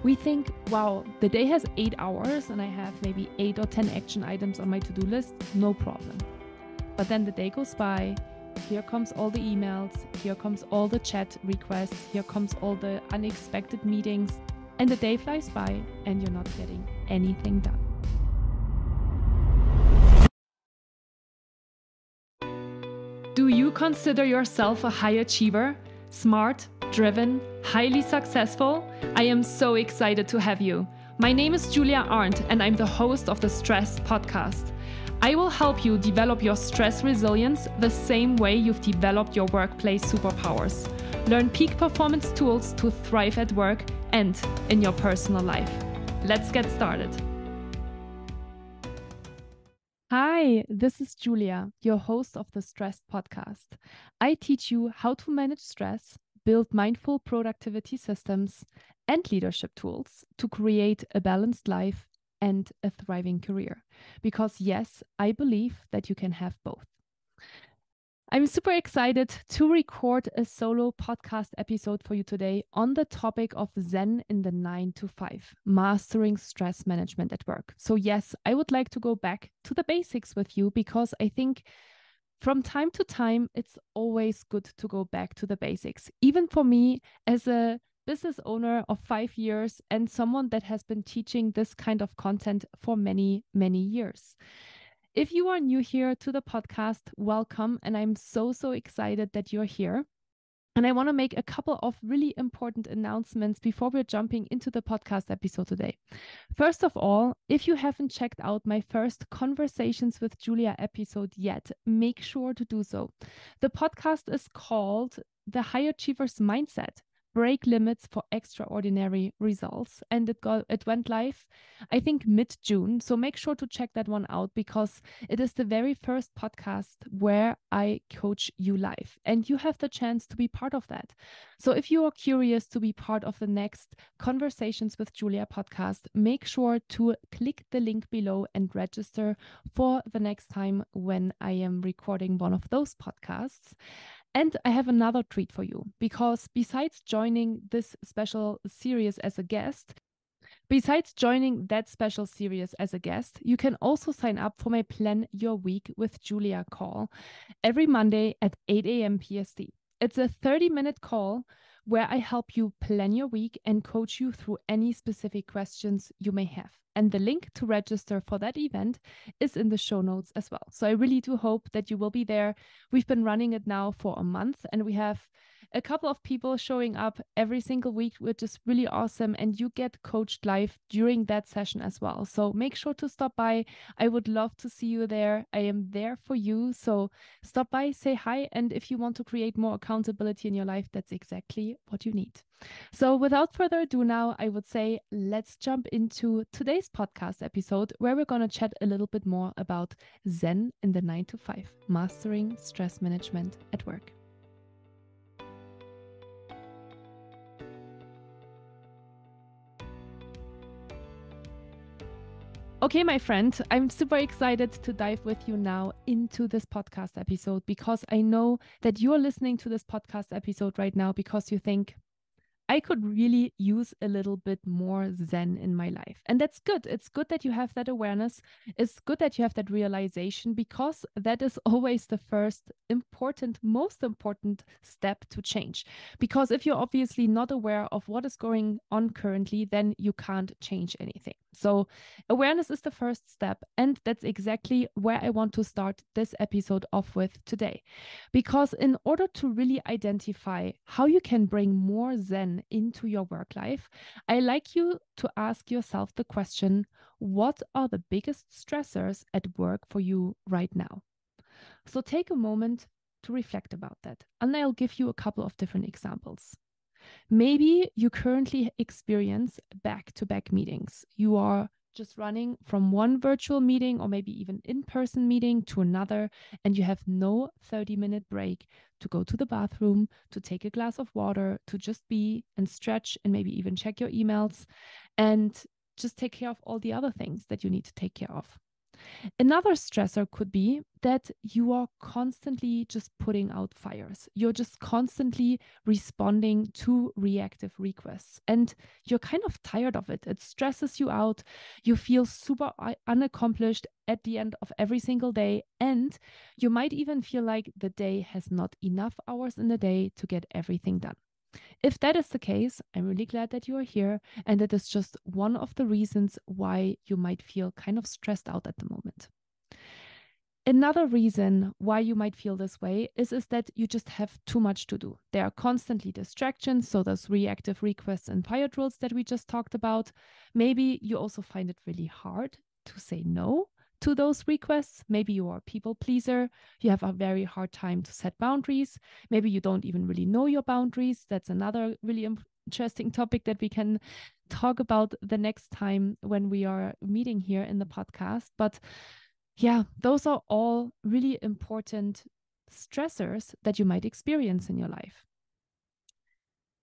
We think, wow, the day has 8 hours and I have maybe 8 or 10 action items on my to-do list, no problem. But then the day goes by, here comes all the emails, here comes all the chat requests, here comes all the unexpected meetings, and the day flies by and you're not getting anything done. Do you consider yourself a high achiever? Smart, driven, highly successful? I am so excited to have you. My name is Julia Arndt and I'm the host of the Stress Podcast. I will help you develop your stress resilience the same way you've developed your workplace superpowers. Learn peak performance tools to thrive at work and in your personal life. Let's get started. Hi, this is Julia, your host of the Stress Podcast. I teach you how to manage stress, build mindful productivity systems, and leadership tools to create a balanced life and a thriving career. Because yes, I believe that you can have both. I'm super excited to record a solo podcast episode for you today on the topic of Zen in the 9 to 5, mastering stress management at work. So yes, I would like to go back to the basics with you because I think from time to time, it's always good to go back to the basics. Even for me as a business owner of 5 years and someone that has been teaching this kind of content for many, many years. If you are new here to the podcast, welcome. And I'm so excited that you're here. And I want to make a couple of really important announcements before we're jumping into the podcast episode today. First of all, if you haven't checked out my first Conversations with Julia episode yet, make sure to do so. The podcast is called The High Achievers Mindset. Break limits for extraordinary results. And it went live, I think, mid-June. So make sure to check that one out because it is the very first podcast where I coach you live. And you have the chance to be part of that. So if you are curious to be part of the next Conversations with Julia podcast, make sure to click the link below and register for the next time when I am recording one of those podcasts. And I have another treat for you because besides joining this special series as a guest, you can also sign up for my Plan Your Week with Julia call every Monday at 8 a.m. PST. It's a 30-minute call where I help you plan your week and coach you through any specific questions you may have. And the link to register for that event is in the show notes as well. So I really do hope that you will be there. We've been running it now for a month and we have a couple of people showing up every single week, which is really awesome. And you get coached live during that session as well. So make sure to stop by. I would love to see you there. I am there for you. So stop by, say hi. And if you want to create more accountability in your life, that's exactly what you need. So without further ado now, I would say let's jump into today's podcast episode where we're going to chat a little bit more about Zen in the 9 to 5, mastering stress management at work. Okay, my friend, I'm super excited to dive with you now into this podcast episode because I know that you're listening to this podcast episode right now because you think, I could really use a little bit more Zen in my life. And that's good. It's good that you have that awareness. It's good that you have that realization because that is always the first most important step to change. Because if you're obviously not aware of what is going on currently, then you can't change anything. So awareness is the first step. And that's exactly where I want to start this episode off with today. Because in order to really identify how you can bring more Zen into your work life, I like you to ask yourself the question, what are the biggest stressors at work for you right now? So take a moment to reflect about that, and I'll give you a couple of different examples. Maybe you currently experience back-to-back meetings. You are just running from one virtual meeting or maybe even in-person meeting to another, and you have no 30-minute break to go to the bathroom, to take a glass of water, to just be and stretch and maybe even check your emails and just take care of all the other things that you need to take care of. Another stressor could be that you are constantly just putting out fires. You're just constantly responding to reactive requests and you're kind of tired of it. It stresses you out. You feel super unaccomplished at the end of every single day. And you might even feel like the day has not enough hours in the day to get everything done. If that is the case, I'm really glad that you are here. And that is just one of the reasons why you might feel kind of stressed out at the moment. Another reason why you might feel this way is that you just have too much to do. There are constantly distractions, so those reactive requests and fire drills that we just talked about. Maybe you also find it really hard to say no to those requests. Maybe you are a people pleaser. You have a very hard time to set boundaries. Maybe you don't even really know your boundaries. That's another really interesting topic that we can talk about the next time when we are meeting here in the podcast. But yeah, those are all really important stressors that you might experience in your life.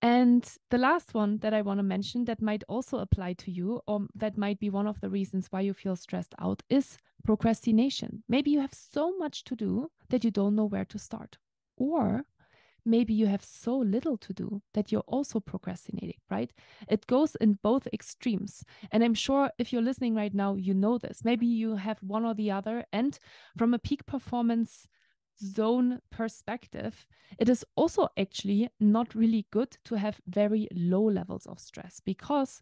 And the last one that I want to mention that might also apply to you, or that might be one of the reasons why you feel stressed out, is procrastination. Maybe you have so much to do that you don't know where to start. Or maybe you have so little to do that you're also procrastinating, right? It goes in both extremes. And I'm sure if you're listening right now, you know this. Maybe you have one or the other. And from a peak performance zone perspective, it is also actually not really good to have very low levels of stress, because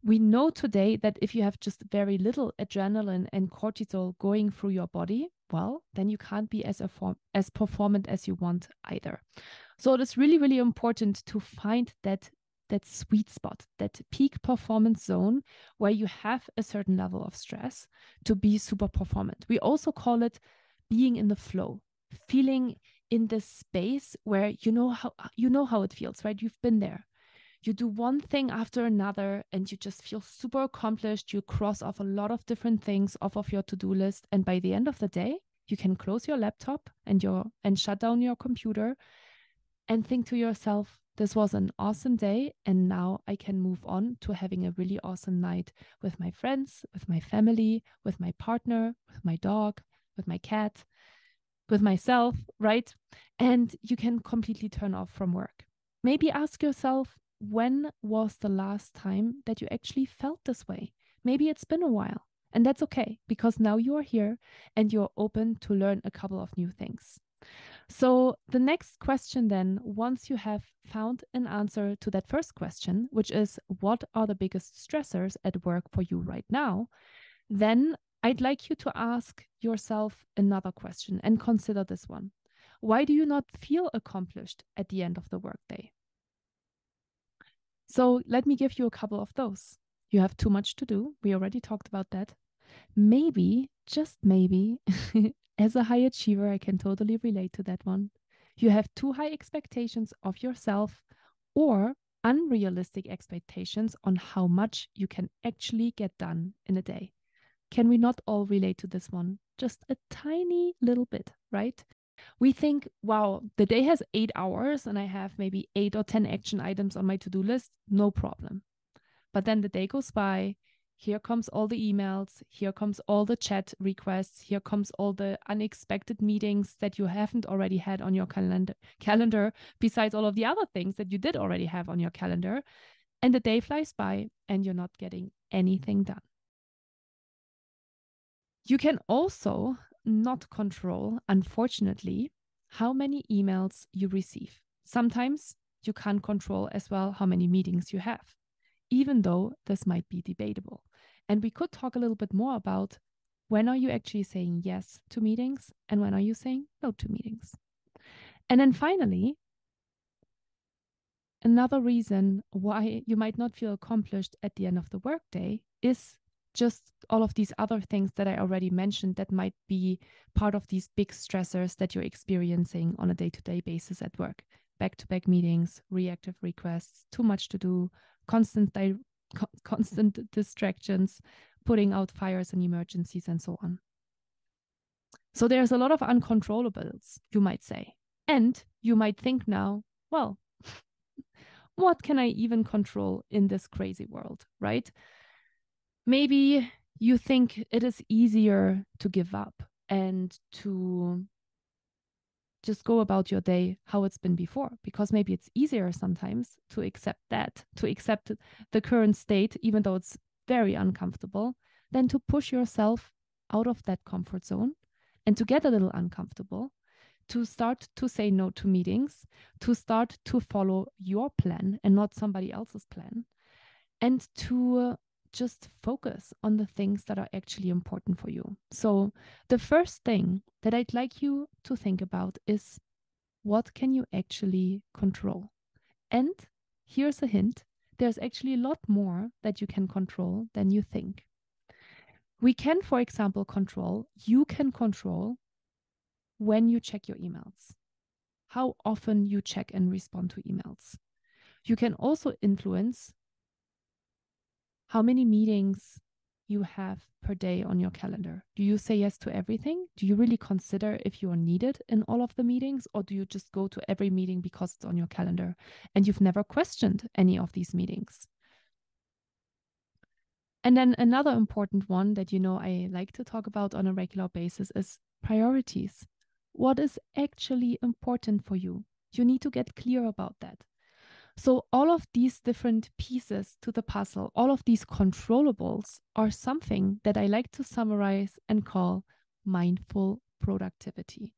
we know today that if you have just very little adrenaline and cortisol going through your body, well, then you can't be as performant as you want either. So it is really, really important to find that sweet spot, that peak performance zone where you have a certain level of stress to be super performant. We also call it being in the flow, feeling in this space where you know how it feels, right? You've been there. You do one thing after another and you just feel super accomplished. You cross off a lot of different things off of your to-do list. And by the end of the day, you can close your laptop and shut down your computer and think to yourself, this was an awesome day. And now I can move on to having a really awesome night with my friends, with my family, with my partner, with my dog, with my cat, with myself, right? And you can completely turn off from work. Maybe ask yourself, when was the last time that you actually felt this way? Maybe it's been a while, and that's okay, because now you are here and you're open to learn a couple of new things. So the next question then, once you have found an answer to that first question, which is what are the biggest stressors at work for you right now, then I'd like you to ask yourself another question and consider this one. Why do you not feel accomplished at the end of the workday? So let me give you a couple of those. You have too much to do. We already talked about that. Maybe, just maybe, as a high achiever, I can totally relate to that one. You have too high expectations of yourself or unrealistic expectations on how much you can actually get done in a day. Can we not all relate to this one? Just a tiny little bit, right? We think, wow, the day has 8 hours and I have maybe 8 or 10 action items on my to-do list, no problem. But then the day goes by, here comes all the emails, here comes all the chat requests, here comes all the unexpected meetings that you haven't already had on your calendar, besides all of the other things that you did already have on your calendar. And the day flies by and you're not getting anything done. You can also not control, unfortunately, how many emails you receive. Sometimes you can't control as well how many meetings you have, even though this might be debatable. And we could talk a little bit more about when are you actually saying yes to meetings and when are you saying no to meetings. And then finally, another reason why you might not feel accomplished at the end of the workday is just all of these other things that I already mentioned that might be part of these big stressors that you're experiencing on a day-to-day basis at work. Back-to-back meetings, reactive requests, too much to do, constant distractions, putting out fires and emergencies, and so on. So there's a lot of uncontrollables, you might say. And you might think now, well, what can I even control in this crazy world, right? Maybe you think it is easier to give up and to just go about your day how it's been before, because maybe it's easier sometimes to accept the current state, even though it's very uncomfortable, than to push yourself out of that comfort zone and to get a little uncomfortable, to start to say no to meetings, to start to follow your plan and not somebody else's plan, and to just focus on the things that are actually important for you. So the first thing that I'd like you to think about is, what can you actually control? And here's a hint, there's actually a lot more that you can control than you think. We can, for example, you can control when you check your emails, how often you check and respond to emails. You can also influence how many meetings you have per day on your calendar. Do you say yes to everything? Do you really consider if you are needed in all of the meetings, or do you just go to every meeting because it's on your calendar and you've never questioned any of these meetings? And then another important one that I like to talk about on a regular basis is priorities. What is actually important for you? You need to get clear about that. So all of these different pieces to the puzzle, all of these controllables are something that I like to summarize and call mindful productivity.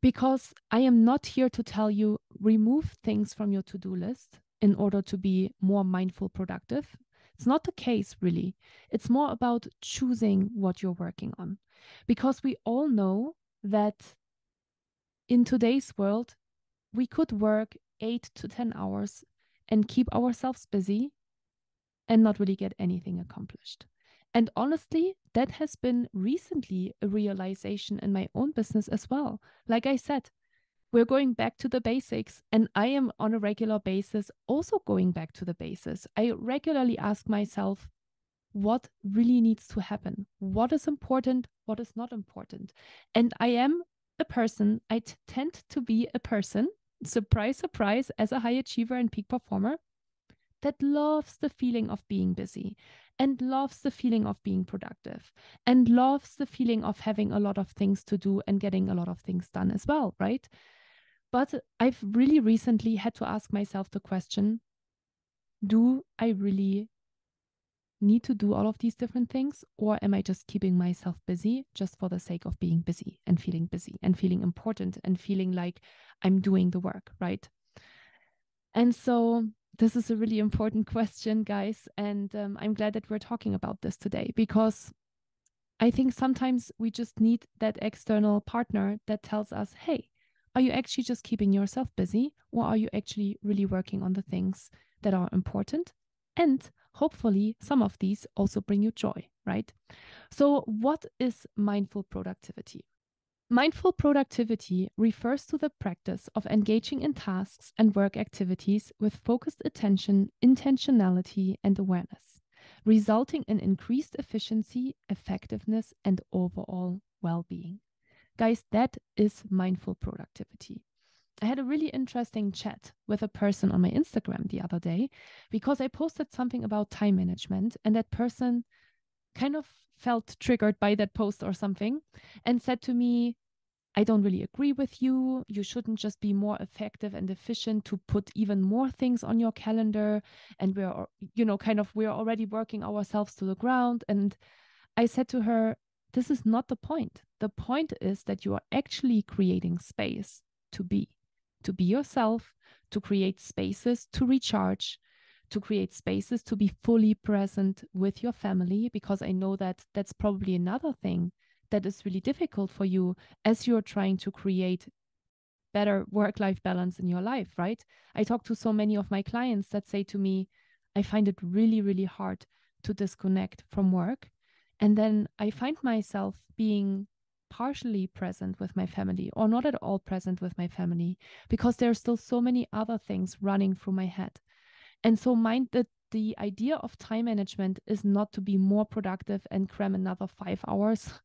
Because I am not here to tell you remove things from your to-do list in order to be more mindful productive. It's not the case, really. It's more about choosing what you're working on. Because we all know that in today's world, we could work 8 to 10 hours and keep ourselves busy and not really get anything accomplished. And honestly, that has been recently a realization in my own business as well. Like I said, we're going back to the basics, and I am on a regular basis also going back to the basics. I regularly ask myself, what really needs to happen? What is important? What is not important? And I am a person, I tend to be a person, surprise, surprise, as a high achiever and peak performer, that loves the feeling of being busy and loves the feeling of being productive and loves the feeling of having a lot of things to do and getting a lot of things done as well, right? But I've really recently had to ask myself the question, do I really need to do all of these different things, or am I just keeping myself busy just for the sake of being busy and feeling important and feeling like I'm doing the work, right? And so this is a really important question, guys, and I'm glad that we're talking about this today, because I think sometimes we just need that external partner that tells us, hey, are you actually just keeping yourself busy, or are you actually really working on the things that are important? And hopefully some of these also bring you joy, right? So what is mindful productivity? Mindful productivity refers to the practice of engaging in tasks and work activities with focused attention, intentionality, and awareness, resulting in increased efficiency, effectiveness, and overall well-being. Guys, that is mindful productivity. I had a really interesting chat with a person on my Instagram the other day because I posted something about time management, and that person kind of felt triggered by that post or something and said to me, I don't really agree with you. You shouldn't just be more effective and efficient to put even more things on your calendar. And we're already working ourselves to the ground. And I said to her, this is not the point. The point is that you are actually creating space to be yourself, to create spaces to recharge, to create spaces to be fully present with your family, because I know that that's probably another thing that is really difficult for you as you're trying to create better work-life balance in your life, right? I talk to so many of my clients that say to me, I find it really, really hard to disconnect from work. And then I find myself being partially present with my family or not at all present with my family because there are still so many other things running through my head. And so mind that the idea of time management is not to be more productive and cram another 5 hours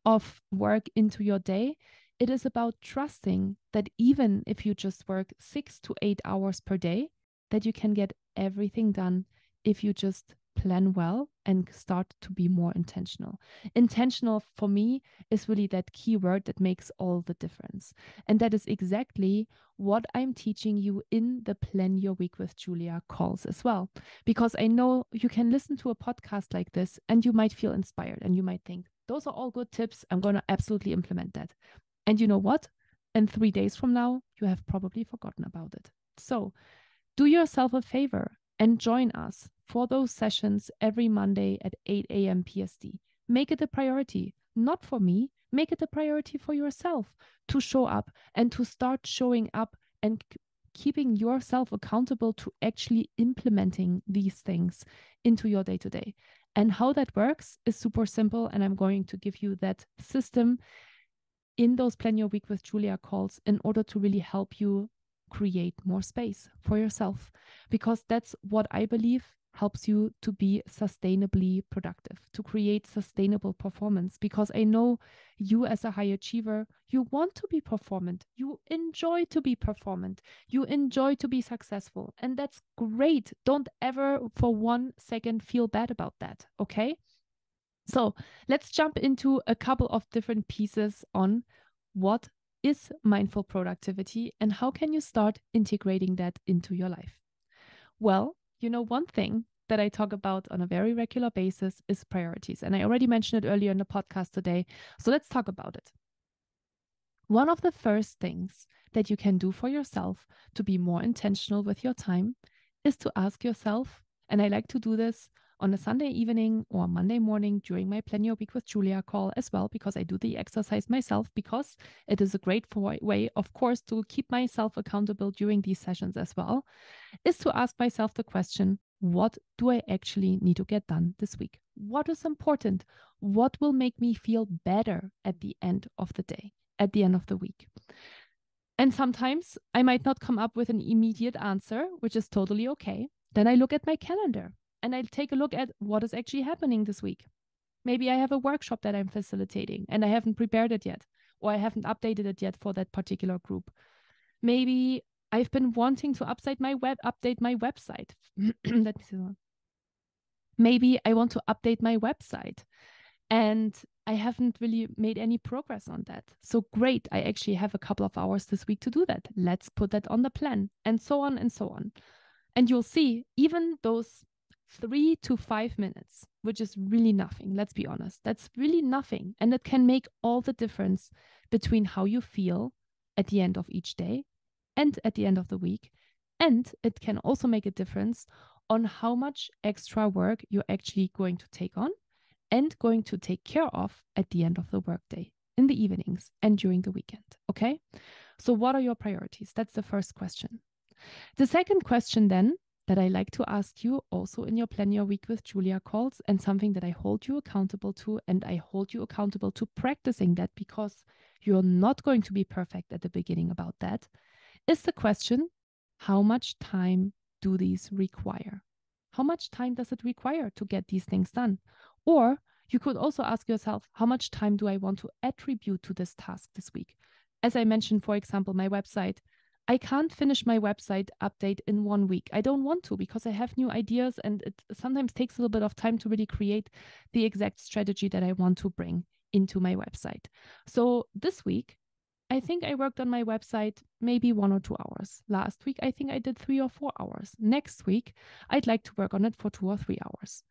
of work into your day. It is about trusting that even if you just work 6 to 8 hours per day, that you can get everything done if you just plan well and start to be more intentional. Intentional for me is really that key word that makes all the difference. And that is exactly what I'm teaching you in the Plan Your Week with Julia calls as well. Because I know you can listen to a podcast like this and you might feel inspired and you might think, those are all good tips. I'm going to absolutely implement that. And you know what? In 3 days from now, you have probably forgotten about it. So do yourself a favor and join us for those sessions every Monday at 8 a.m. PST. Make it a priority, not for me, make it a priority for yourself to show up and to start showing up and keeping yourself accountable to actually implementing these things into your day-to-day. And how that works is super simple, and I'm going to give you that system in those Plan Your Week with Julia calls in order to really help you create more space for yourself, because that's what I believe helps you to be sustainably productive, to create sustainable performance. Because I know you as a high achiever, you want to be performant, you enjoy to be performant, you enjoy to be successful, and that's great. Don't ever for 1 second feel bad about that, okay? So let's jump into a couple of different pieces on what is mindful productivity and how can you start integrating that into your life. Well, you know, one thing that I talk about on a very regular basis is priorities. And I already mentioned it earlier in the podcast today. So let's talk about it. One of the first things that you can do for yourself to be more intentional with your time is to ask yourself, and I like to do this on a Sunday evening or Monday morning during my Plan Your Week with Julia call as well, because I do the exercise myself, because it is a great way, of course, to keep myself accountable during these sessions as well, is to ask myself the question, what do I actually need to get done this week? What is important? What will make me feel better at the end of the day, at the end of the week? And sometimes I might not come up with an immediate answer, which is totally okay. Then I look at my calendar and I take a look at what is actually happening this week. Maybe I have a workshop that I'm facilitating and I haven't prepared it yet, or I haven't updated it yet for that particular group. Maybe I've been wanting to update my website. Let me see one. Maybe I want to update my website and I haven't really made any progress on that. So great, I actually have a couple of hours this week to do that. Let's put that on the plan, and so on and so on. And you'll see even those 3 to 5 minutes, which is really nothing. Let's be honest. That's really nothing. And it can make all the difference between how you feel at the end of each day and at the end of the week. And it can also make a difference on how much extra work you're actually going to take on and going to take care of at the end of the workday, in the evenings and during the weekend. Okay? So what are your priorities? That's the first question. The second question then that I like to ask you also in your Plan Your Week with Julia calls, and something that I hold you accountable to, and I hold you accountable to practicing that, because you're not going to be perfect at the beginning about that, is the question, how much time do these require? How much time does it require to get these things done? Or you could also ask yourself, how much time do I want to attribute to this task this week? As I mentioned, for example, my website, I can't finish my website update in 1 week. I don't want to, because I have new ideas and it sometimes takes a little bit of time to really create the exact strategy that I want to bring into my website. So this week, I think I worked on my website maybe 1 or 2 hours. Last week, I think I did 3 or 4 hours. Next week, I'd like to work on it for 2 or 3 hours.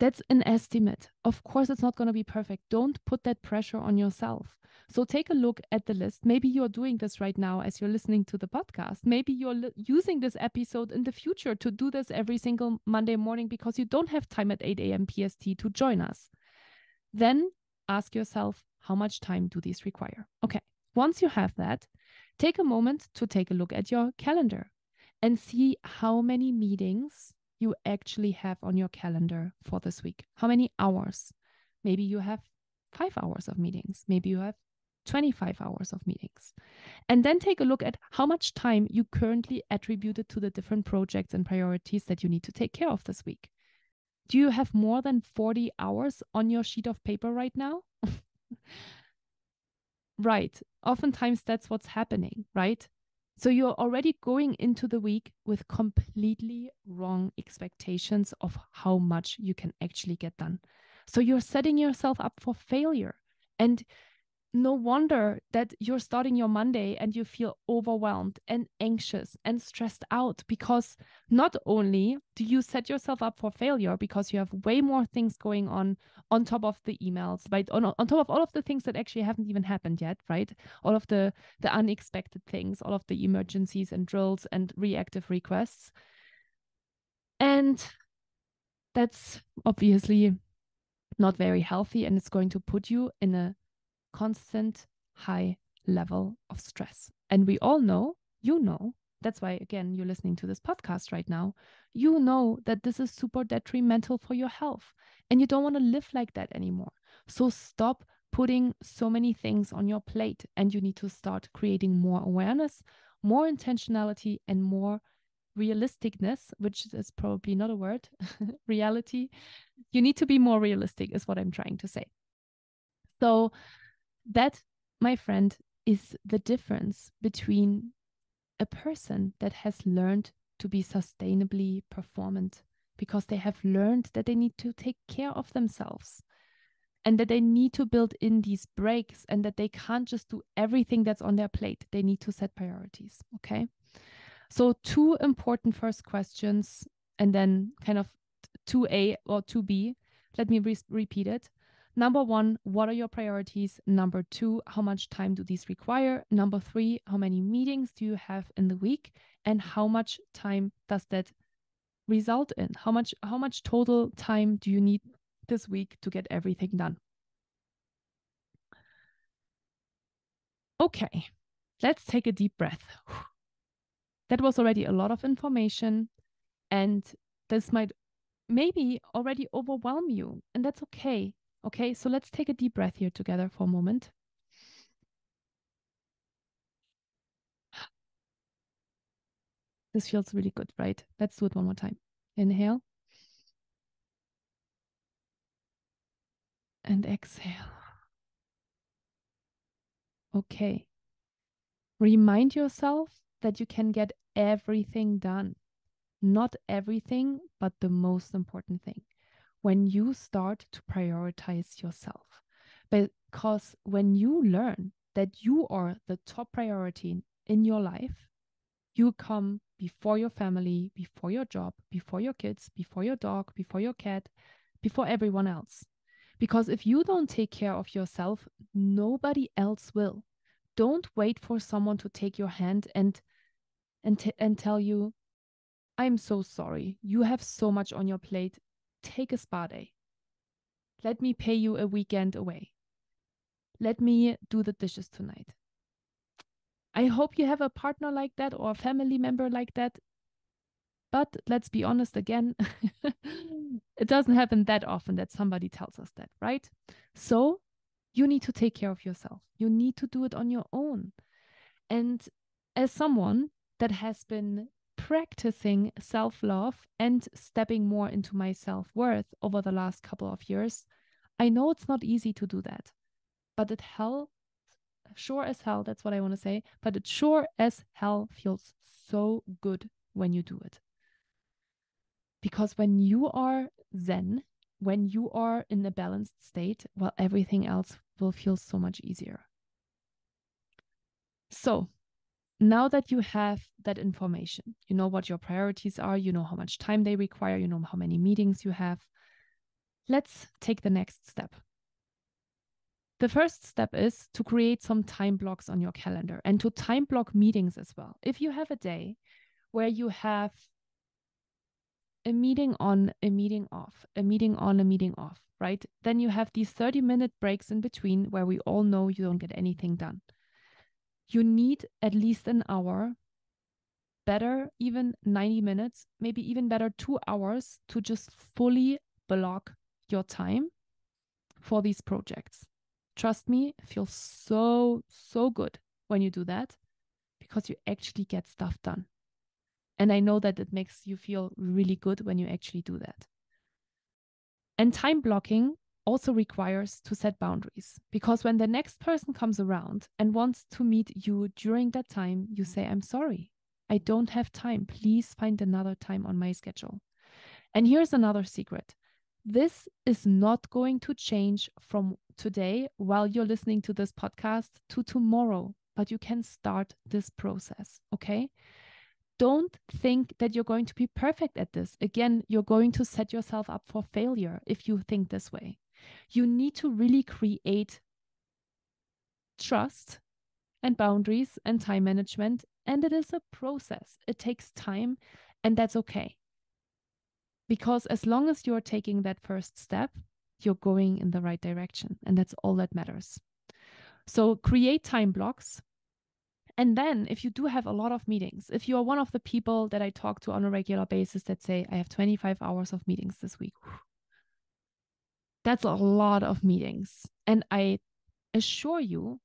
That's an estimate. Of course, it's not going to be perfect. Don't put that pressure on yourself. So take a look at the list. Maybe you're doing this right now as you're listening to the podcast. Maybe you're using this episode in the future to do this every single Monday morning because you don't have time at 8 a.m. PST to join us. Then ask yourself, how much time do these require? Okay, once you have that, take a moment to take a look at your calendar and see how many meetings you actually have on your calendar for this week. How many hours? Maybe you have 5 hours of meetings. Maybe you have 25 hours of meetings. And then take a look at how much time you currently attributed to the different projects and priorities that you need to take care of this week. Do you have more than 40 hours on your sheet of paper right now? Right. Oftentimes that's what's happening, right? So you're already going into the week with completely wrong expectations of how much you can actually get done. So you're setting yourself up for failure. And no wonder that you're starting your Monday and you feel overwhelmed and anxious and stressed out, because not only do you set yourself up for failure because you have way more things going on top of the emails, right? On top of all of the things that actually haven't even happened yet, right? All of the unexpected things, all of the emergencies and drills and reactive requests. And that's obviously not very healthy, and it's going to put you in a constant high level of stress. And we all know, that's why, again, you're listening to this podcast right now. You know that this is super detrimental for your health, and you don't want to live like that anymore. So stop putting so many things on your plate, and you need to start creating more awareness, more intentionality, and more realisticness, which is probably not a word, reality. You need to be more realistic, is what I'm trying to say. So that, my friend, is the difference between a person that has learned to be sustainably performant because they have learned that they need to take care of themselves and that they need to build in these breaks and that they can't just do everything that's on their plate. They need to set priorities. Okay. So, two important first questions, and then kind of 2A or 2B. Let me repeat it. Number one, what are your priorities? Number two, how much time do these require? Number three, how many meetings do you have in the week? And how much time does that result in? How much total time do you need this week to get everything done? Okay, let's take a deep breath. That was already a lot of information, and this might maybe already overwhelm you, and that's okay. Okay, so let's take a deep breath here together for a moment. This feels really good, right? Let's do it one more time. Inhale and exhale. Okay. Remind yourself that you can get everything done. Not everything, but the most important thing. When you start to prioritize yourself. Because when you learn that you are the top priority in your life, you come before your family, before your job, before your kids, before your dog, before your cat, before everyone else. Because if you don't take care of yourself, nobody else will. Don't wait for someone to take your hand and tell you, I'm so sorry. You have so much on your plate. Take a spa day. Let me pay you a weekend away. Let me do the dishes tonight. I hope you have a partner like that or a family member like that. But let's be honest again, it doesn't happen that often that somebody tells us that, right? So you need to take care of yourself. You need to do it on your own. And as someone that has been practicing self love and stepping more into my self worth over the last couple of years, I know it's not easy to do that. But it sure as hell, that's what I want to say, but it sure as hell feels so good when you do it. Because when you are zen, when you are in a balanced state, well, everything else will feel so much easier. So now that you have that information, you know what your priorities are, you know how much time they require, you know how many meetings you have, let's take the next step. The first step is to create some time blocks on your calendar and to time block meetings as well. If you have a day where you have a meeting on, a meeting off, a meeting on, a meeting off, right? Then you have these 30-minute breaks in between where we all know you don't get anything done. You need at least an hour, better even 90 minutes, maybe even better 2 hours to just fully block your time for these projects. Trust me, it feels so, so good when you do that because you actually get stuff done. And I know that it makes you feel really good when you actually do that. And time blocking also requires to set boundaries, because when the next person comes around and wants to meet you during that time, you say, I'm sorry, I don't have time. Please find another time on my schedule. And here's another secret. This is not going to change from today while you're listening to this podcast to tomorrow, but you can start this process, okay? Don't think that you're going to be perfect at this. Again, you're going to set yourself up for failure if you think this way. You need to really create trust and boundaries and time management, and it is a process. It takes time, and that's okay. Because as long as you're taking that first step, you're going in the right direction, and that's all that matters. So create time blocks. And then if you do have a lot of meetings, if you are one of the people that I talk to on a regular basis that say, I have 25 hours of meetings this week, that's a lot of meetings. And I assure you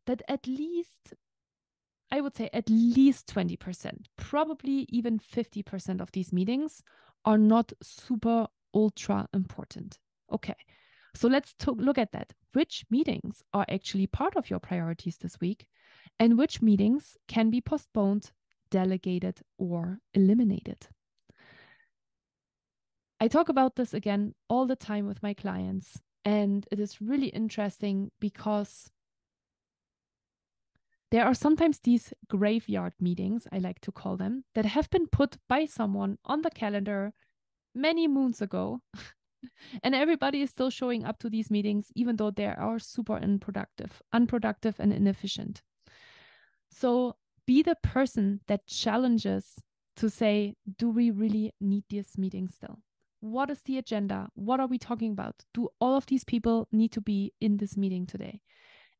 that I would say at least 20%, probably even 50% of these meetings are not super ultra important. Okay, so let's look at that. Which meetings are actually part of your priorities this week, and which meetings can be postponed, delegated, or eliminated? I talk about this again all the time with my clients, and it is really interesting because there are sometimes these graveyard meetings, I like to call them, that have been put by someone on the calendar many moons ago. And everybody is still showing up to these meetings, even though they are super unproductive and inefficient. So be the person that challenges to say, do we really need this meeting still? What is the agenda? What are we talking about? Do all of these people need to be in this meeting today?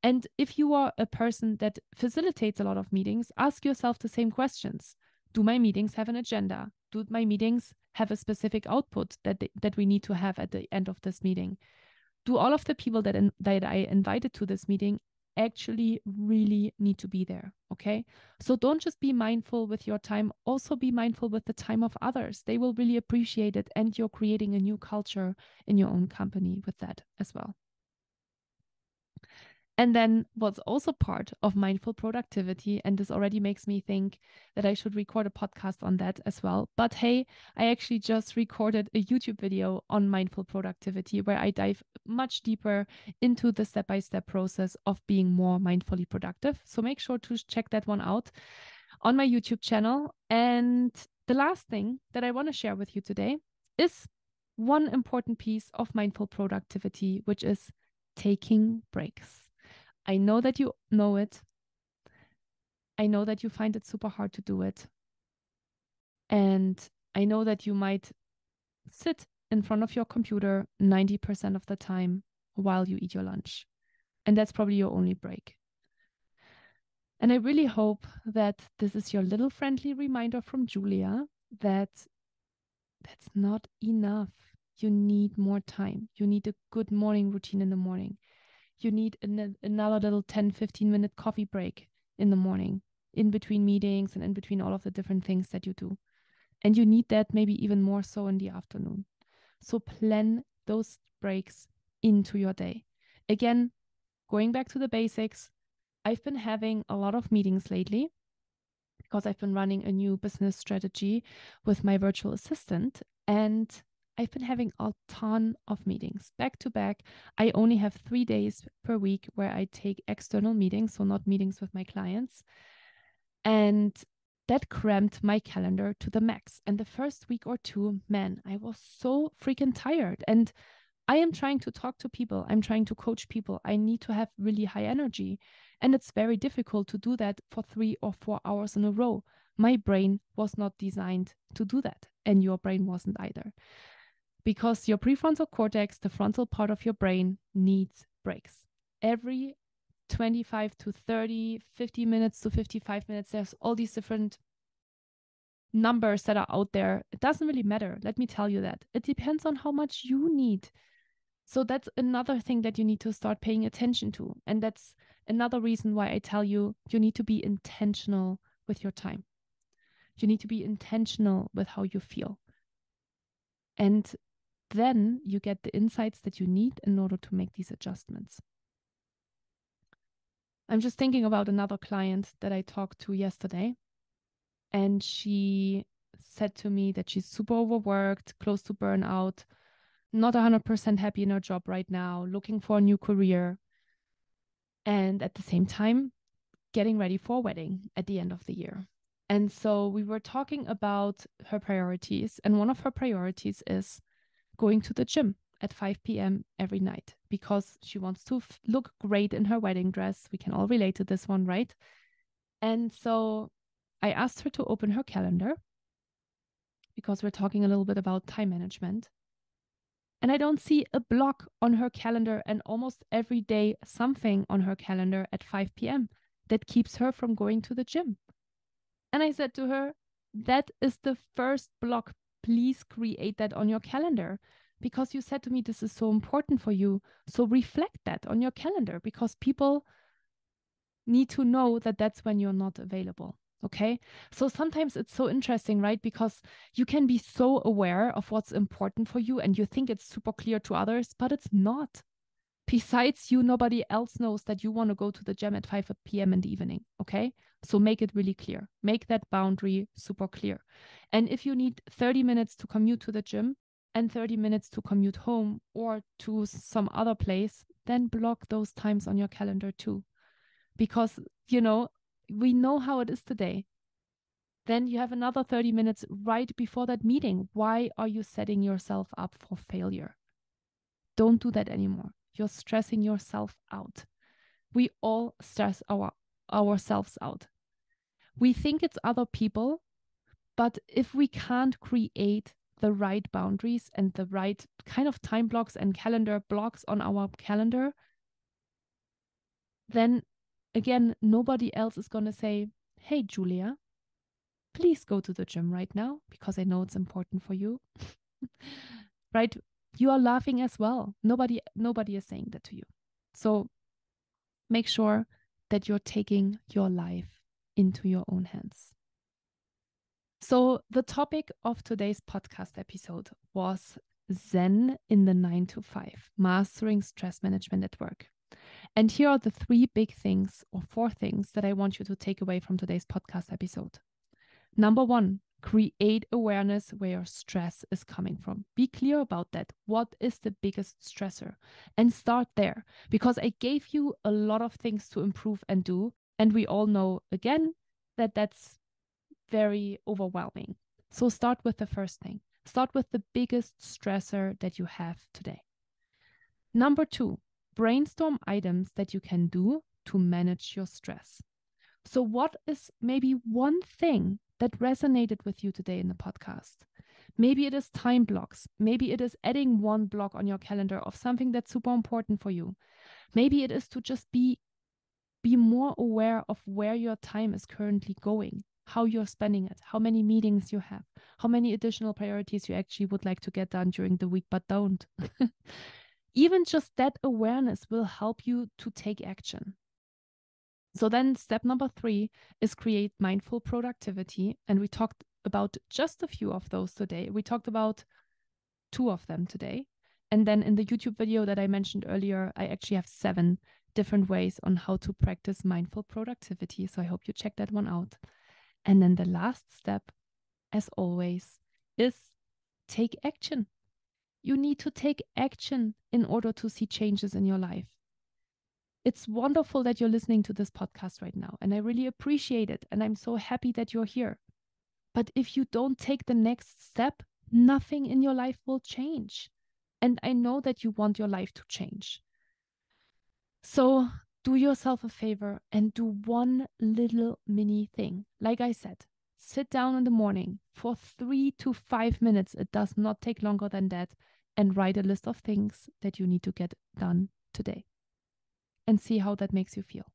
And if you are a person that facilitates a lot of meetings, ask yourself the same questions. Do my meetings have an agenda? Do my meetings have a specific output that we need to have at the end of this meeting? Do all of the people that I invited to this meeting actually really need to be there? Okay. So don't just be mindful with your time, also be mindful with the time of others. They will really appreciate it. And you're creating a new culture in your own company with that as well. And then what's also part of mindful productivity, and this already makes me think that I should record a podcast on that as well. But hey, I actually just recorded a YouTube video on mindful productivity where I dive much deeper into the step-by-step process of being more mindfully productive. So make sure to check that one out on my YouTube channel. And the last thing that I want to share with you today is one important piece of mindful productivity, which is taking breaks. I know that you know it. I know that you find it super hard to do it. And I know that you might sit in front of your computer 90% of the time while you eat your lunch. And that's probably your only break. And I really hope that this is your little friendly reminder from Julia that that's not enough. You need more time. You need a good morning routine in the morning. You need another little 10, 15-minute coffee break in the morning, in between meetings and in between all of the different things that you do. And you need that maybe even more so in the afternoon. So plan those breaks into your day. Again, going back to the basics, I've been having a lot of meetings lately because I've been running a new business strategy with my virtual assistant, and I've been having a ton of meetings back to back. I only have 3 days per week where I take external meetings, so not meetings with my clients. And that cramped my calendar to the max. And the first week or two, man, I was so freaking tired. And I am trying to talk to people. I'm trying to coach people. I need to have really high energy. And it's very difficult to do that for 3 or 4 hours in a row. My brain was not designed to do that. And your brain wasn't either. Because your prefrontal cortex, the frontal part of your brain, needs breaks. Every 25 to 30, 50 minutes to 55 minutes, there's all these different numbers that are out there. It doesn't really matter. Let me tell you that. It depends on how much you need. So that's another thing that you need to start paying attention to. And that's another reason why I tell you, you need to be intentional with your time. You need to be intentional with how you feel. And then you get the insights that you need in order to make these adjustments. I'm just thinking about another client that I talked to yesterday, and she said to me that she's super overworked, close to burnout, not 100% happy in her job right now, looking for a new career, and at the same time, getting ready for a wedding at the end of the year. And so we were talking about her priorities, and one of her priorities is going to the gym at 5 p.m. every night because she wants to look great in her wedding dress. We can all relate to this one, right? And so I asked her to open her calendar because we're talking a little bit about time management. And I don't see a block on her calendar, and almost every day something on her calendar at 5 p.m. that keeps her from going to the gym. And I said to her, that is the first block. Please create that on your calendar, because you said to me this is so important for you. So reflect that on your calendar, because people need to know that that's when you're not available. Okay. So sometimes it's so interesting, right? Because you can be so aware of what's important for you and you think it's super clear to others, but it's not. Besides you, nobody else knows that you want to go to the gym at 5 p.m. in the evening. Okay. So make it really clear. Make that boundary super clear. And if you need 30 minutes to commute to the gym and 30 minutes to commute home or to some other place, then block those times on your calendar too. Because, we know how it is today. Then you have another 30 minutes right before that meeting. Why are you setting yourself up for failure? Don't do that anymore. You're stressing yourself out. We all stress ourselves out. We think it's other people, but if we can't create the right boundaries and the right kind of time blocks and calendar blocks on our calendar, then again, nobody else is going to say, hey, Julia, please go to the gym right now because I know it's important for you. Right? You are laughing as well. Nobody is saying that to you. So make sure that you're taking your life into your own hands. So the topic of today's podcast episode was Zen in the 9 to 5, mastering stress management at work. And here are the 3 big things or 4 things that I want you to take away from today's podcast episode. Number 1, create awareness where your stress is coming from. Be clear about that. What is the biggest stressor? And start there, because I gave you a lot of things to improve and do. And we all know, again, that that's very overwhelming. So start with the first thing. Start with the biggest stressor that you have today. Number 2, brainstorm items that you can do to manage your stress. So what is maybe one thing that resonated with you today in the podcast? Maybe it is time blocks. Maybe it is adding one block on your calendar of something that's super important for you. Maybe it is to just be more aware of where your time is currently going, how you're spending it, how many meetings you have, how many additional priorities you actually would like to get done during the week, but don't. Even just that awareness will help you to take action. So then step number 3 is create mindful productivity. And we talked about just a few of those today. We talked about 2 of them today. And then in the YouTube video that I mentioned earlier, I actually have 7 different ways on how to practice mindful productivity. So I hope you check that one out. And then the last step, as always, is take action. You need to take action in order to see changes in your life. It's wonderful that you're listening to this podcast right now, and I really appreciate it. And I'm so happy that you're here. But if you don't take the next step, nothing in your life will change. And I know that you want your life to change. So do yourself a favor and do one little mini thing. Like I said, sit down in the morning for 3 to 5 minutes. It does not take longer than that. And write a list of things that you need to get done today. And see how that makes you feel.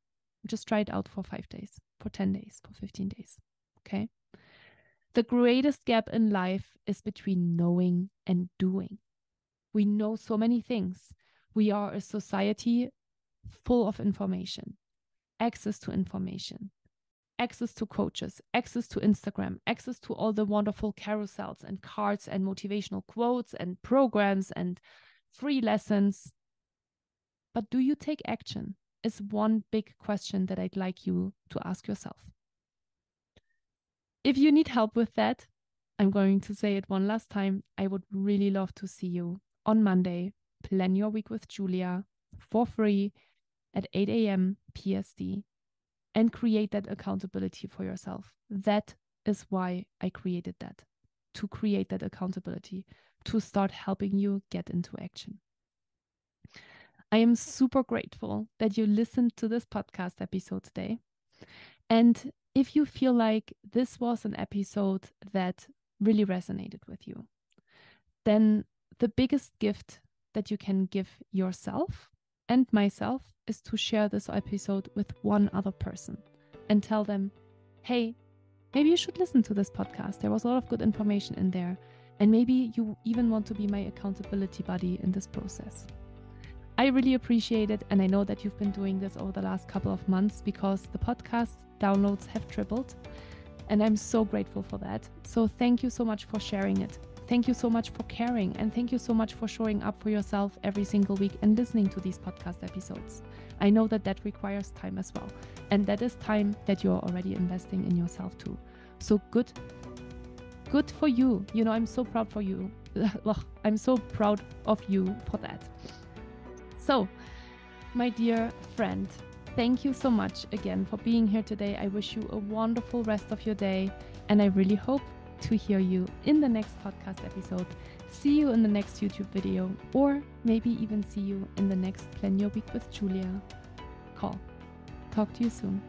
Just try it out for 5 days, for 10 days, for 15 days. Okay? The greatest gap in life is between knowing and doing. We know so many things. We are a society full of information, access to information, access to coaches, access to Instagram, access to all the wonderful carousels and cards and motivational quotes and programs and free lessons. But do you take action? Is one big question that I'd like you to ask yourself. If you need help with that, I'm going to say it one last time. I would really love to see you on Monday. Plan your week with Julia for free at 8 a.m. PST and create that accountability for yourself. That is why I created that, to create that accountability, to start helping you get into action. I am super grateful that you listened to this podcast episode today. And if you feel like this was an episode that really resonated with you, then the biggest gift that you can give yourself and myself is to share this episode with one other person and tell them, hey, maybe you should listen to this podcast. There was a lot of good information in there. And maybe you even want to be my accountability buddy in this process. I really appreciate it. And I know that you've been doing this over the last couple of months because the podcast downloads have tripled. And I'm so grateful for that. So thank you so much for sharing it. Thank you so much for caring. And thank you so much for showing up for yourself every single week and listening to these podcast episodes. I know that that requires time as well. And that is time that you're already investing in yourself too. So good for you. You know, I'm so proud for you. I'm so proud of you for that. So, my dear friend, thank you so much again for being here today. I wish you a wonderful rest of your day, and I really hope to hear you in the next podcast episode, see you in the next YouTube video, or maybe even see you in the next Plan Your Week with Julia call. Talk to you soon.